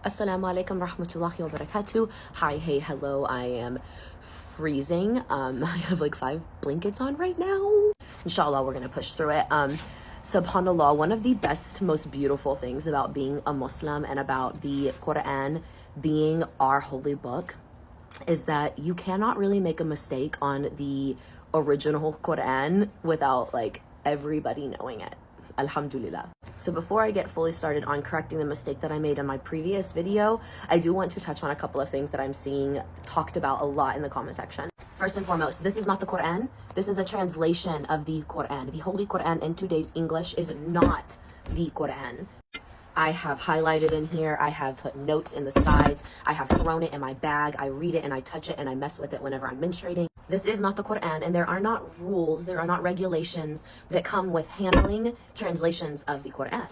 Assalamu alaikum rahmatullahi wa barakatuh. Hi, hey, hello. I am freezing. I have like 5 blankets on right now. Inshallah, we're gonna push through it. Subhanallah, one of the best, most beautiful things about being a Muslim and about the Quran being our holy book is that you cannot really make a mistake on the original Quran without like everybody knowing it. Alhamdulillah. So before I get fully started on correcting the mistake that I made in my previous video, I do want to touch on a couple of things that I'm seeing talked about a lot in the comment section. First and foremost, this is not the Quran. This is a translation of the Quran. The Holy Quran in today's English is not the Quran. I have highlighted in here, I have put notes in the sides, I have thrown it in my bag, I read it and I touch it and I mess with it whenever I'm menstruating. This is not the Quran, and there are not rules, there are not regulations that come with handling translations of the Quran.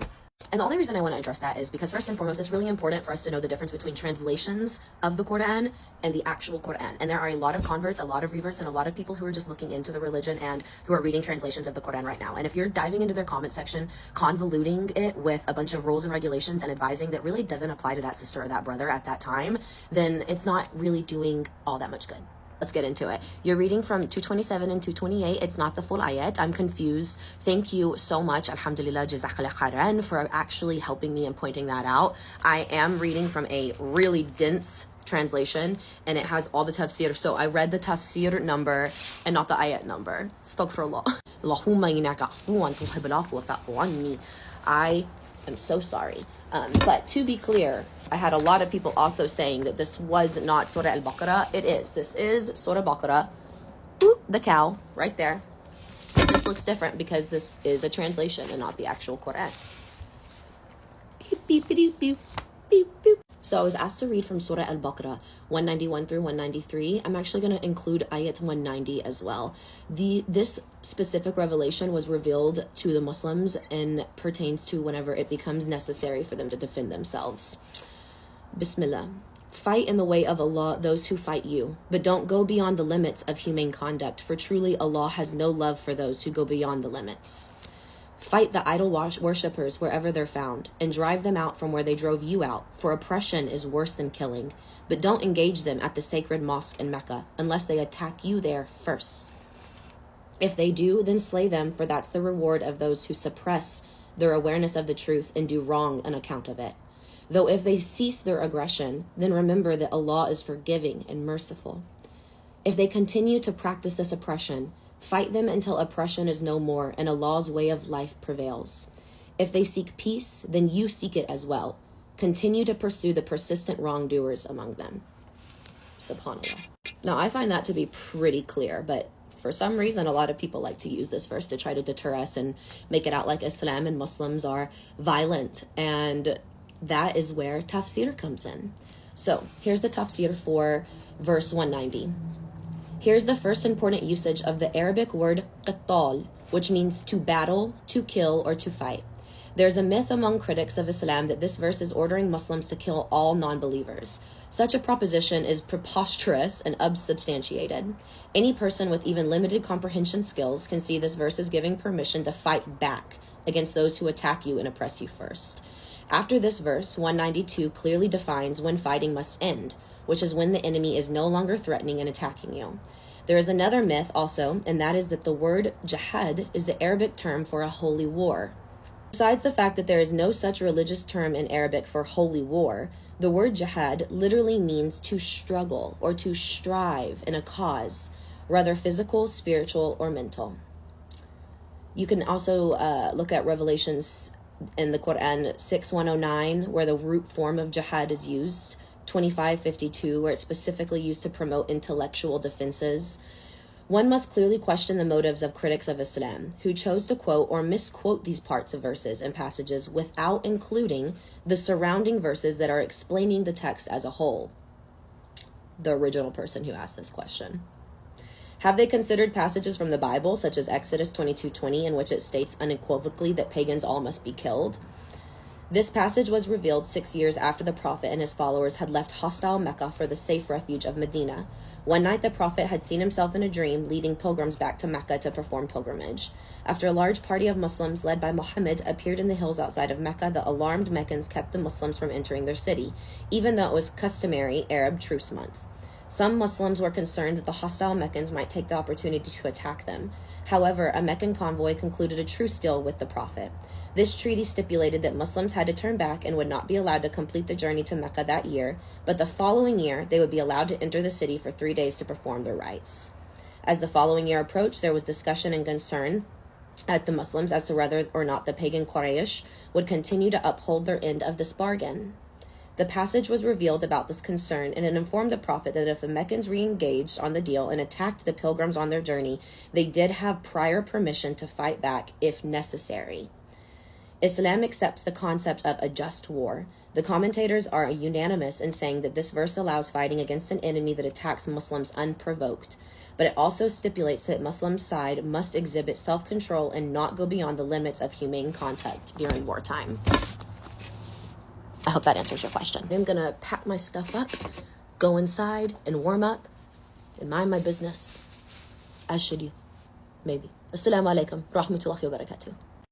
And the only reason I want to address that is because first and foremost, it's really important for us to know the difference between translations of the Quran and the actual Quran. And there are a lot of converts, a lot of reverts, and a lot of people who are just looking into the religion and who are reading translations of the Quran right now. And if you're diving into their comment section, convoluting it with a bunch of rules and regulations and advising that really doesn't apply to that sister or that brother at that time, then it's not really doing all that much good. Let's get into it. You're reading from 227 and 228. It's not the full ayat. I'm confused. Thank you so much, alhamdulillah, jazakallah khairan, for actually helping me and pointing that out. I am reading from a really dense translation, and it has all the tafsir. So I read the tafsir number and not the ayat number. Astaghfirullah. I am so sorry. But to be clear, I had a lot of people also saying that this was not Surah Al-Baqarah. It is. This is Surah Baqarah. Oop, the cow right there. It just looks different because this is a translation and not the actual Quran. Beep, beep, beep, beep, beep, beep. So I was asked to read from Surah Al-Baqarah 191 through 193. I'm actually going to include ayat 190 as well. This specific revelation was revealed to the Muslims and pertains to whenever it becomes necessary for them to defend themselves. Bismillah. Fight in the way of Allah those who fight you, but don't go beyond the limits of humane conduct, for truly Allah has no love for those who go beyond the limits. Fight the idol worshippers wherever they're found, and drive them out from where they drove you out, for oppression is worse than killing. But don't engage them at the sacred mosque in Mecca, unless they attack you there first. If they do, then slay them, for that's the reward of those who suppress their awareness of the truth and do wrong on account of it. Though if they cease their aggression, then remember that Allah is forgiving and merciful. If they continue to practice this oppression, fight them until oppression is no more and Allah's way of life prevails. If they seek peace, then you seek it as well. Continue to pursue the persistent wrongdoers among them. SubhanAllah. Now, I find that to be pretty clear, but for some reason, a lot of people like to use this verse to try to deter us and make it out like Islam and Muslims are violent. And that is where tafsir comes in. So here's the tafsir for verse 190. Here's the first important usage of the Arabic word qital, which means to battle, to kill, or to fight. There's a myth among critics of Islam that this verse is ordering Muslims to kill all non-believers. Such a proposition is preposterous and unsubstantiated. Any person with even limited comprehension skills can see this verse as giving permission to fight back against those who attack you and oppress you first. After this verse, 192 clearly defines when fighting must end, which is when the enemy is no longer threatening and attacking you. There is another myth also, and that is that the word jihad is the Arabic term for a holy war. Besides the fact that there is no such religious term in Arabic for holy war, the word jihad literally means to struggle or to strive in a cause, whether physical, spiritual, or mental. You can also look at Revelations in the Quran 6:109, where the root form of jihad is used, 25:52, where it's specifically used to promote intellectual defenses. One must clearly question the motives of critics of Islam, who chose to quote or misquote these parts of verses and passages without including the surrounding verses that are explaining the text as a whole. The original person who asked this question. Have they considered passages from the Bible, such as Exodus 22:20, in which it states unequivocally that pagans all must be killed? This passage was revealed 6 years after the Prophet and his followers had left hostile Mecca for the safe refuge of Medina, One night the Prophet had seen himself in a dream leading pilgrims back to Mecca to perform pilgrimage. After a large party of Muslims led by Muhammad appeared in the hills outside of Mecca, the alarmed Meccans kept the Muslims from entering their city, even though it was customary Arab truce month. Some Muslims were concerned that the hostile Meccans might take the opportunity to attack them. However, a Meccan convoy concluded a truce deal with the Prophet. This treaty stipulated that Muslims had to turn back and would not be allowed to complete the journey to Mecca that year, but the following year they would be allowed to enter the city for 3 days to perform their rites. As the following year approached, there was discussion and concern at the Muslims as to whether or not the pagan Quraysh would continue to uphold their end of this bargain. The passage was revealed about this concern, and it informed the Prophet that if the Meccans re-engaged on the deal and attacked the pilgrims on their journey, they did have prior permission to fight back if necessary. Islam accepts the concept of a just war. The commentators are unanimous in saying that this verse allows fighting against an enemy that attacks Muslims unprovoked, but it also stipulates that Muslims' side must exhibit self-control and not go beyond the limits of humane contact during wartime. I hope that answers your question. I'm going to pack my stuff up, go inside and warm up, and mind my business. As should you. Maybe. Assalamu alaikum. Rahmatullahi wa barakatuh.